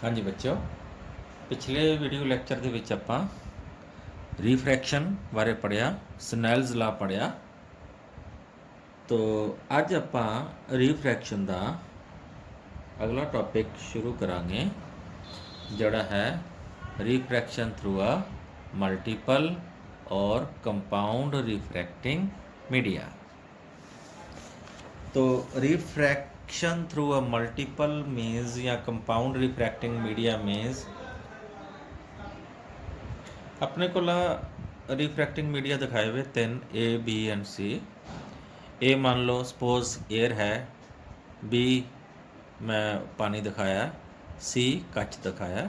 ਹਾਂਜੀ ਬੱਚਿਓ, ਪਿਛਲੇ ਵੀਡੀਓ ਲੈਕਚਰ ਦੇ ਵਿੱਚ ਆਪਾਂ ਰੀਫ੍ਰੈਕਸ਼ਨ ਬਾਰੇ ਪੜ੍ਹਿਆ, ਸਨੈਲਜ਼ ਲਾ ਪੜ੍ਹਿਆ। ਤੋ ਅੱਜ ਆਪਾਂ ਰੀਫ੍ਰੈਕਸ਼ਨ ਦਾ ਅਗਲਾ ਟੌਪਿਕ ਸ਼ੁਰੂ ਕਰਾਂਗੇ, ਜਿਹੜਾ ਹੈ ਰੀਫ੍ਰੈਕਸ਼ਨ ਥਰੂ ਅ ਮਲਟੀਪਲ ਔਰ ਕੰਪਾਊਂਡ ਰਿਫਰੈਕਟਿੰਗ मीडिया। तो refraction through a multiple means या कंपाउंड रिफ्रैक्टिंग मीडिया मीन्स अपने को रिफ्रैक्टिंग मीडिया दिखाए हुए 3 ए बी एंड सी। ए मान लो सपोज एयर है, बी मैं पानी दिखाया, सी कच दिखाया।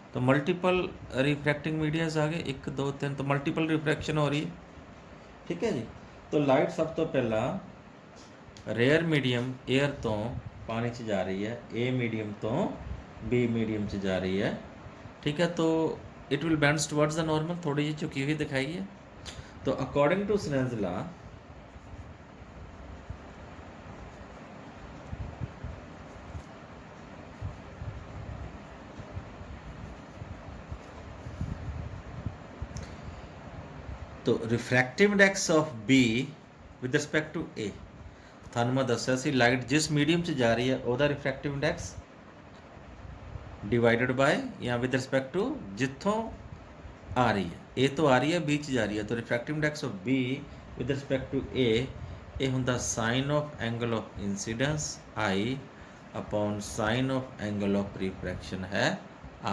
तो मल्टीपल रिफ्रैक्टिंग मीडियाज आ गए, 1 2 3, तो मल्टीपल रिफ्रैक्शन हो रही है। ठीक है जी। तो लाइट सब तो पहला रेयर मीडियम एयर तो पानी च जा रही है, ए मीडियम तो बी मीडियम च जा रही है। ठीक है, तो it will bends towards the normal, थोड़ी जी झुकी हुई दिखाई है। तो अकॉर्डिंग टू स्नेल्स लॉ तो refractive index of B with respect to A, थानू मैं दस्या सी लाइट जिस मीडियम च जा रही है ਉਹਦਾ रिफ्रैक्टिव इंडेक्स डिवाइडेड बाय या विद रिस्पैक्ट टू जिथों आ रही है, ए तो आ रही है, बी च जा रही है। तो refractive index of B with respect to A ये हुंदा sine of angle of incidence I upon sine of angle of refraction है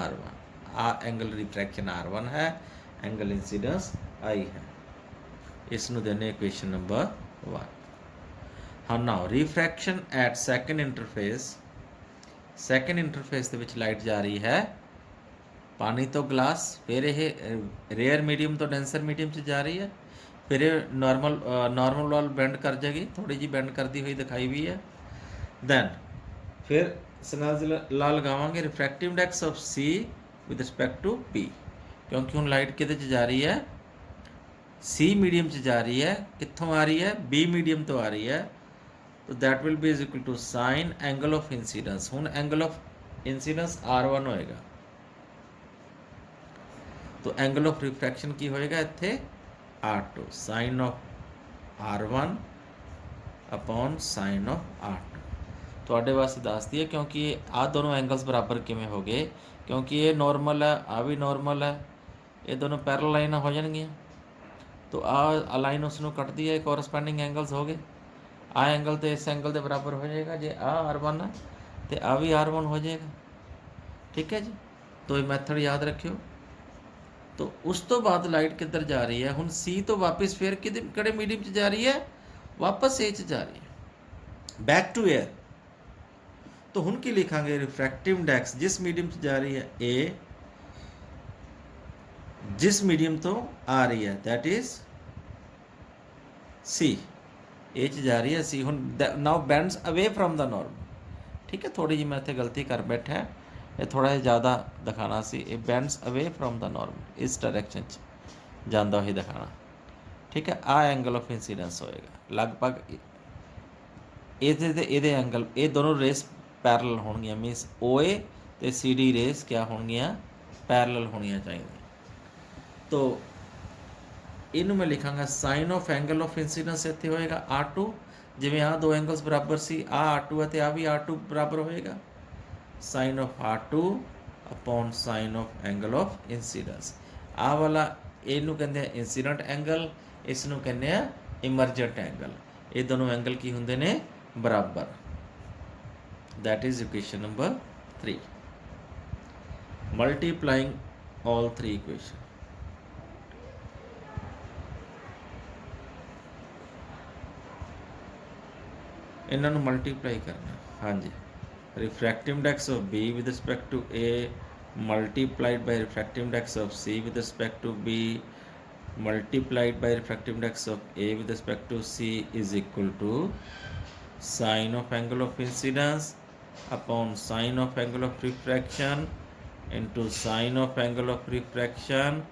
R1। आ एंगल रिफ्रैक्शन R1 है, एंगल इंसीडेंस आई है। इसनू देने इक्वेशन नंबर 1। हाँ now refraction at second interface, second interface ਦੇ ਵਿੱਚ light ਜਾ ਰਹੀ ਹੈ ਪਾਣੀ ਤੋਂ ਗਲਾਸ, ਫਿਰ ਇਹ ਰੇਅਰ ਮੀਡੀਅਮ ਤੋਂ ਡੈਂਸਰ ਮੀਡੀਅਮ 'ਚ ਜਾ ਰਹੀ ਹੈ, ਫਿਰ ਇਹ ਨਾਰਮਲ ਵਾਲ ਬੈਂਡ ਕਰ ਜਾਏਗੀ, ਥੋੜੀ ਜੀ ਬੈਂਡ ਕਰਦੀ ਹੋਈ ਦਿਖਾਈ ਵੀ ਹੈ। ਦੈਨ ਫਿਰ ਸਨੈਲਜ਼ ਲਾ ਲਗਾਵਾਂਗੇ refractive index of C with respect to P, ਕਿਉਂਕਿ ਹੁਣ ਲਾਈਟ ਕਿਹਦੇ 'ਚ ਜਾ ਰਹੀ ਹੈ, ਸੀ ਮੀਡੀਅਮ 'ਚ ਜਾ ਰਹੀ ਹੈ। ਕਿੱਥੋਂ ਆ ਰਹੀ ਹੈ, ਬੀ ਮੀਡੀਅਮ ਤੋਂ ਆ ਰਹੀ ਹੈ। तो that will be is equal to sine angle of incidence. हुण एंगल ऑफ इंसीडेंस R1 होएगा, तो एंगल ऑफ रिफ्रैक्शन की होएगा इत्थे R2, sine of R1 upon sine of R2। तुहाडे वास्ते दस दिए क्योंकि आ दोनों एंगल्स बराबर किवें हो गए, क्योंकि ये नॉर्मल है, आ भी नॉर्मल है, ये दोनों पैरल लाइनां हो जाएंगियां। तो आ लाइन उसनूं कटदी है, कोरसपॉन्डिंग एंगल्स हो गए। आ एंगल तो इस एंगल के बराबर हो जाएगा, जे आ R1 है तो आ भी R1 हो जाएगा। ठीक है जी, तो ये मैथड याद रखियो। तो उस तो बाद लाइट किधर जा रही है, हुण सी तो वापस फिर किहड़े मीडियम च जा रही है, वापस ए च जा रही है, बैक टू एयर। तो हुण की लिखांगे रिफ्रैक्टिव इंडेक्स जिस मीडियम च जा रही है ए, जिस मीडियम तो आ रही है दैट इज सी, ए च जा रही है सी। हुण now bands away from the normal. ठीक है, थोड़ी जी मैं इत्थे गलती कर बैठा है, ये थोड़ा जिहा ज़्यादा दिखाना सी, ये bands away from the normal, इस डायरैक्शन च जांदा होई दिखाना। ठीक है, आ एंगल ऑफ इंसीडेंस होएगा लगभग इहदे ते इहदे एंगल, ये दोनों रेस पैरल होणगियां, मीनस OA ते CD रेस क्या होणगियां, पैरल होणियां चाहिए। तो इनू मैं लिखांगा sine of angle of incidence इत्थे होएगा R2, जिवें आ दो एंगल्स बराबर सी, आ R2 है तो आ भी R2 बराबर होएगा, sine of R2 upon sine of angle of incidence. आ वाला इनू कहंदे आ इंसीडेंट एंगल, इसनू कहंदे आ इमरजेंट एंगल। ये दोनों एंगल की हुंदे ने बराबर। That is equation number 3। Multiplying all 3 equation, इन्हों मल्टीप्लाई करना। हाँ जी, refractive index of B with respect to A multiplied by refractive index of C with respect to B multiplied by refractive index of A with respect to C is equal to sine of angle of incidence upon sine of angle of refraction into sine of angle of refraction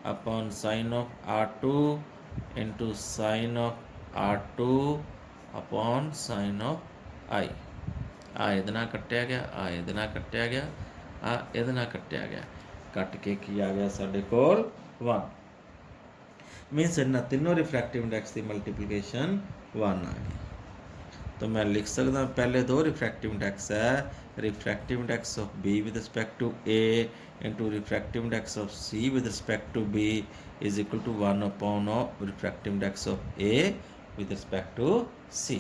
upon sine of R2 into sine of R2 upon sine of I. आ ਇਹਦੇ ਨਾਲ ਕੱਟਿਆ ਗਿਆ, ਆ ਇਹਦੇ ਨਾਲ ਕੱਟਿਆ ਗਿਆ, ਆ ਇਹਦੇ ਨਾਲ ਕੱਟਿਆ ਗਿਆ, ਕੱਟ ਕੇ ਕੀ ਆ ਗਿਆ ਸਾਡੇ ਕੋਲ 1, मीन्स इन्होंने तीनों रिफ्रैक्टिव इंडेक्स की मल्टीप्लीकेशन 1 आ गई। तो मैं लिख सकता पहले दो रिफ्रैक्टिव इंडेक्स है, refractive index of B with respect to A into refractive index of C with respect to B is equal to 1 upon of refractive index of A with respect to C.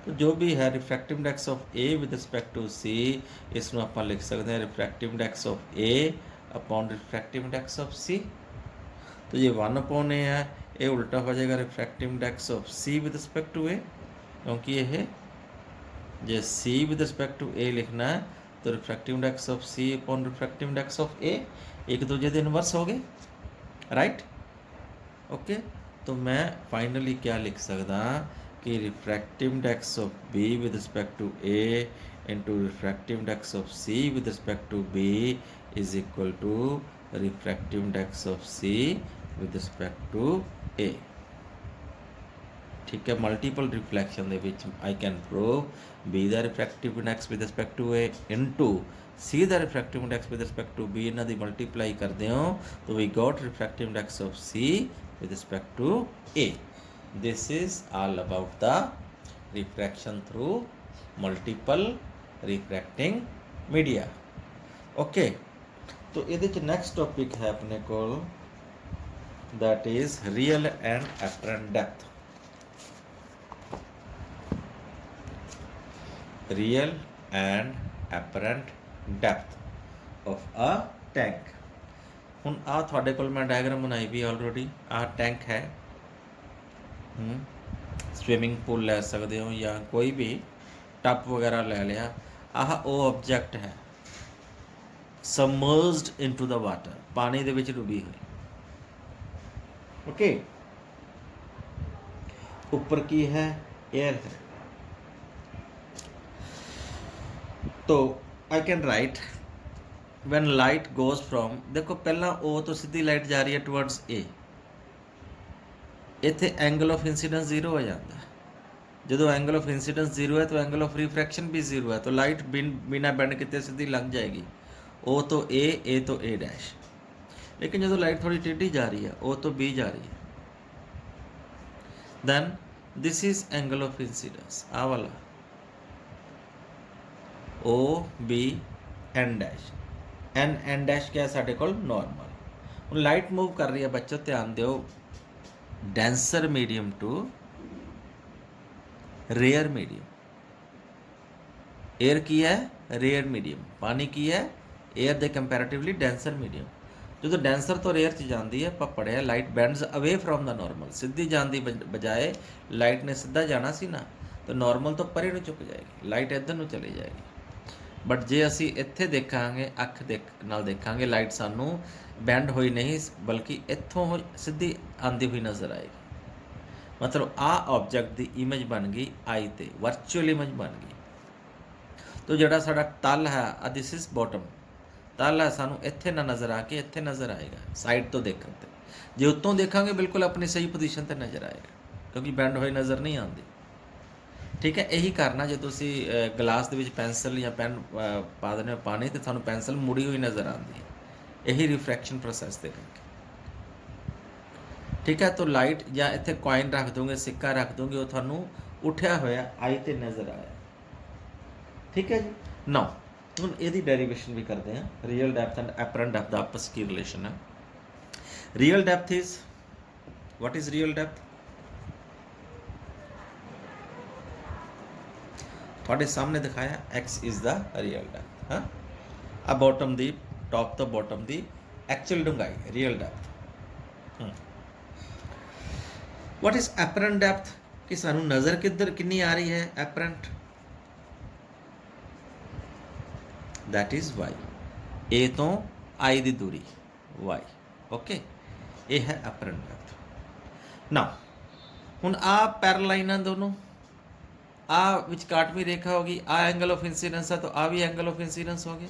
तो जो भी है refractive index of A with respect to C, इसमें आप लिख सकते हैं refractive index of A upon refractive index of C. तो ये 1 अपॉन ए है, ये उल्टा हो जाएगा refractive index of C with respect to A, क्योंकि ये जो C with respect to A लिखना है तो refractive index of C upon refractive index of A एक दूसरे के इनवर्स हो गए, राइट। ओके, तो मैं फाइनली क्या लिख सकता कि refractive index of B with respect to A into refractive index of C with respect to B is equal to refractive index of C with respect to A. ठीक है, multiple reflection दे विच I can prove B दा refractive index with respect to A into C दा refractive index with respect to B, इन्हां दी multiply करदे हो तो we got refractive index of C with respect to A. This is all about the refraction through multiple refracting media. Okay, तो ये next topic है अपने को, that is real and apparent depth. Real and apparent depth of a tank. हुण आ तुहाडे कोल मैं डायग्राम बनाई भी ऑलरेडी, आ टैंक है, स्विमिंग पूल ले सकते हो या कोई भी टप वगैरह ले लिया। आह वो ऑब्जेक्ट है सबमर्ज्ड इनटू द वाटर, पानी दे विच डुबी हुई। ओके, ऊपर की है एयर है। तो I can right when light goes from, देखो पहला ओ तो सीधी लाइट जा रही है टुवर्ड्स ए, इत्थे एंगल ऑफ इंसीडेंस जीरो हो जाता है। जो एंगल ऑफ इंसीडेंस जीरो है तो एंगल ऑफ रिफ्रैक्शन भी जीरो है, तो लाइट बिना बेंड किते सीधी लंघ जाएगी, ओ तो ए तो ए डैश। लेकिन जो लाइट थोड़ी टेढ़ी जा रही है, ओ तो बी जा रही है, then this is angle of incidence, आ वाला O B N dash, N dash क्या है साढ़े कोल नॉर्मल। हुण लाइट मूव कर रही है बच्चों, ध्यान दिओ, denser medium to rare medium. Air की है रेयर मीडियम, पानी की है एयर दे कंपैरेटिवली डेंसर मीडियम। जो डेंसर तो रेयर च जाती है, आप पढ़िया light bends away from the normal, सीधी जाने की बजाय लाइट ने सीधा जाना सी ना, तो नॉर्मल तो परे ਨੂੰ चुक जाएगी, लाइट इधर ਨੂੰ चली जाएगी। बट जे असी इत्थे देखांगे अख नाल देखांगे, लाइट सानू बैंड हुई नहीं बल्कि इत्थों सीधी आती हुई नज़र आएगी। मतलब आ ऑब्जेक्ट की इमेज बन गई आई ते, वर्चुअल इमेज बन गई। तो जिहड़ा साडा तल है, दिस इज बॉटम, तल है सानू इत्थे ना नज़र आके इत्थे नज़र आएगा साइड तो देखने ते। जे उत्तों देखांगे बिल्कुल अपनी सही पोजीशन ते नज़र आएगा, क्योंकि बैंड हुई नज़र नहीं आती। ठीक है, यही करना जो तुसी गिलास दे विच पेंसिल या पेन पा देने पानी तो थानू पेंसिल मुड़ी हुई नज़र आती है, यही रिफ्रैक्शन प्रोसैस दे करके। ठीक है, तो लाइट या इत्थे कॉइन रख दोगे, सिक्का रख दोगे, वो थानू उठिया होया आई ते नज़र आया। ठीक है जी, नौ हम यदि डेरिवेशन भी करते हैं। Real depth and apparent depth आपस की रिलेशन है। Real depth is, what is real depth? थोड़े सामने दिखाया x is the real depth. हाँ, आ बॉटम दी टॉप तो बॉटम दी एक्चुअल डूंगाई, real depth. What is apparent depth? कि सानू नज़र किधर कितनी आ रही है एपरेंट, दैट इज y, ए तो आई दी दूरी y। ओके, ये है एपरेंट डेप्थ। ना हुण आ पैरालाइन है दोनों, आ विचकाटवी रेखा होगी, आ एंगल ऑफ इंसीडेंस है तो आ भी एंगल ऑफ इंसीडेंस हो गया।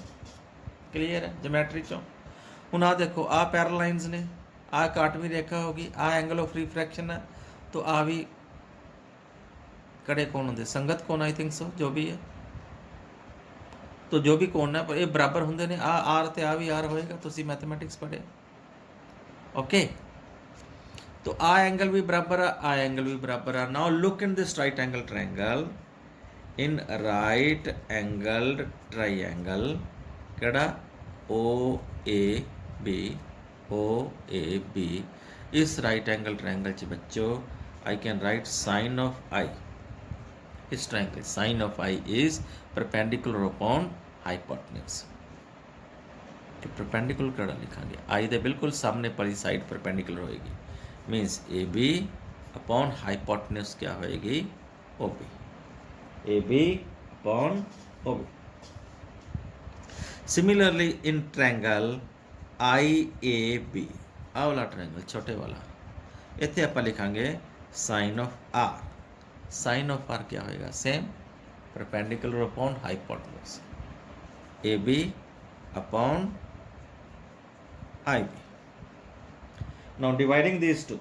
क्लीयर है जोमैट्री चो। हुण आ देखो, आ पैरालाइंस ने, आ काटवी रेखा होगी, आ एंगल ऑफ रिफ्रैक्शन है तो आ भी कड़े कौन होंगे, संगत कौन, आई थिंक सो, जो भी है तो जो भी कोण है ये बराबर होंगे ने आ आर ते आ भी आर होएगा, तुसी मैथमेटिक्स पढ़े ओके। तो आ एंगल भी बराबर आ एंगल भी बराबर आ। Now look in this right angle triangle, in right angled triangle केड़ा O A B, O A B, इस राइट एंगल ट्रायंगल च बच्चों I can write sine of I, इस triangle sine of I is perpendicular upon hypotenuse. कि perpendicular केड़ा लिखांगे, आई दे बिल्कुल सामने वाली साइड परपेंडिकुलर होएगी, means A B upon hypotenuse क्या होएगी, O B, A B upon O B. Similarly in triangle I A B, आ वाला ट्रायंगल छोटे वाला, इत्थे आपां लिखांगे sine of R, sine of R क्या होएगा, same perpendicular upon hypotenuse, A B upon I B. Now dividing these two,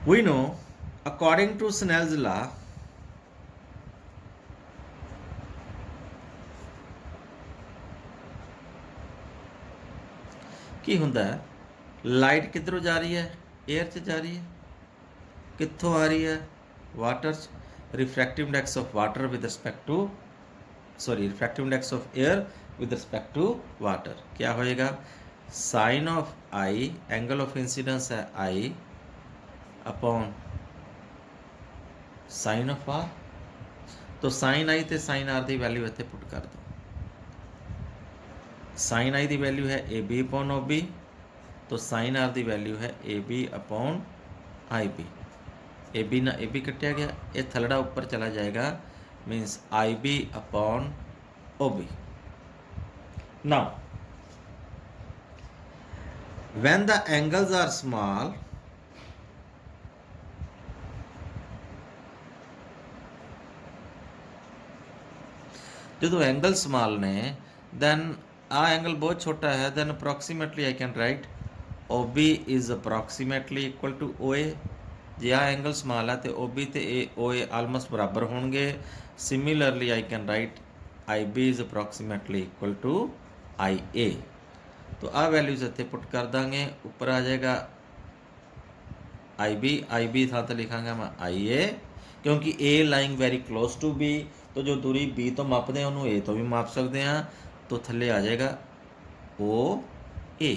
we know according to Snell's law, ਕੀ ਹੁੰਦਾ ਹੈ, ਲਾਈਟ ਕਿੱਧਰੋਂ ਜਾ ਰਹੀ ਹੈ, 에ਅਰ 'ਚ ਜਾ ਰਹੀ ਹੈ, ਕਿੱਥੋਂ ਆ ਰਹੀ ਹੈ, ਵਾਟਰ 'ਚ। Refractive index of water with respect to refractive index of air with respect to water क्या होएगा, sine of I, angle of incidence है I upon sine of R. तो साइन आई तो साइन आर की value इतने put कर दो, sine I की वैल्यू है A B upon O B, तो साइन आर की वैल्यू है A B upon I B. A B ना ए बी कटिया गया, ये थलड़ा ऊपर चला जाएगा, means I B upon O B. Now when the angles are small, जो एंगल स्मॉल ने then आ एंगल बहुत छोटा है, then approximately I can write OB is approximately equal to OA। जे आ एंगल स्मॉल है तो OB ते OA almost बराबर होंगे। Similarly I can write IB is approximately equal to IA। तो आ वैल्यूज इतने पुट कर देंगे, ऊपर आ जाएगा IB था तो लिखांगा मैं IA, क्योंकि A lying very close to B, तो जो दूरी B तो मापते हैं उन्होंने A तो भी माप सकते हैं, तो थले आ जाएगा OA।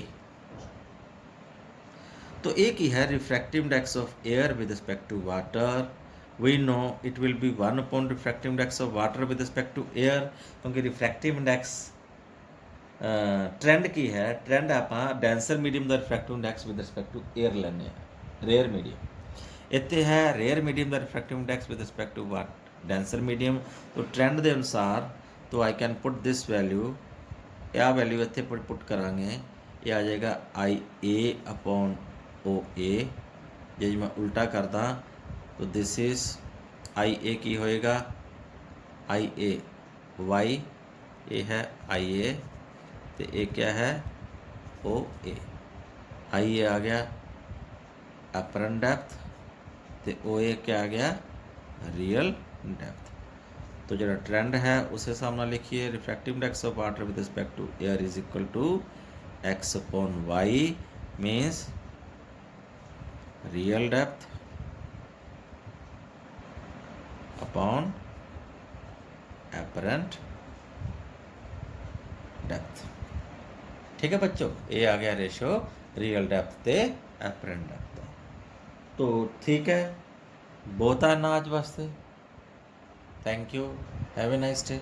तो एक ही है refractive index of air with respect to water, we know it will be 1 upon refractive index of water with respect to air, क्योंकि रिफ्रैक्टिव इंडेक्स ट्रेंड की है, ट्रेंड आप डेंसर मीडियम का refractive index with respect to air लेने, rare medium इतने है rare medium का refractive index with respect to what denser medium. तो ट्रेंड के अनुसार तो I can put this value, यह वैल्यू इतने पुट करांगे, ये आ जाएगा आई ए अपॉन ओ ए। जे मैं उल्टा करदा तो दिस इज आई ए की होएगा, आई ए वाई, ये है आई ए, तो ये क्या है ओ ए। आई ए आ गया अपरेंट डेप्थ, तो ओ ए क्या आ गया रियल डेप्थ। तो जो ट्रेंड है उस हिसाब से लिखिए, refractive index of water with respect to air is equal to X upon Y, means real depth upon apparent depth. ठीक है बच्चों, ये आ गया रेशो रियल डेप्थ ते एपरेंट डेप्थ। तो ठीक है, बहुत है ना आज वास्ते। Thank you, have a nice day.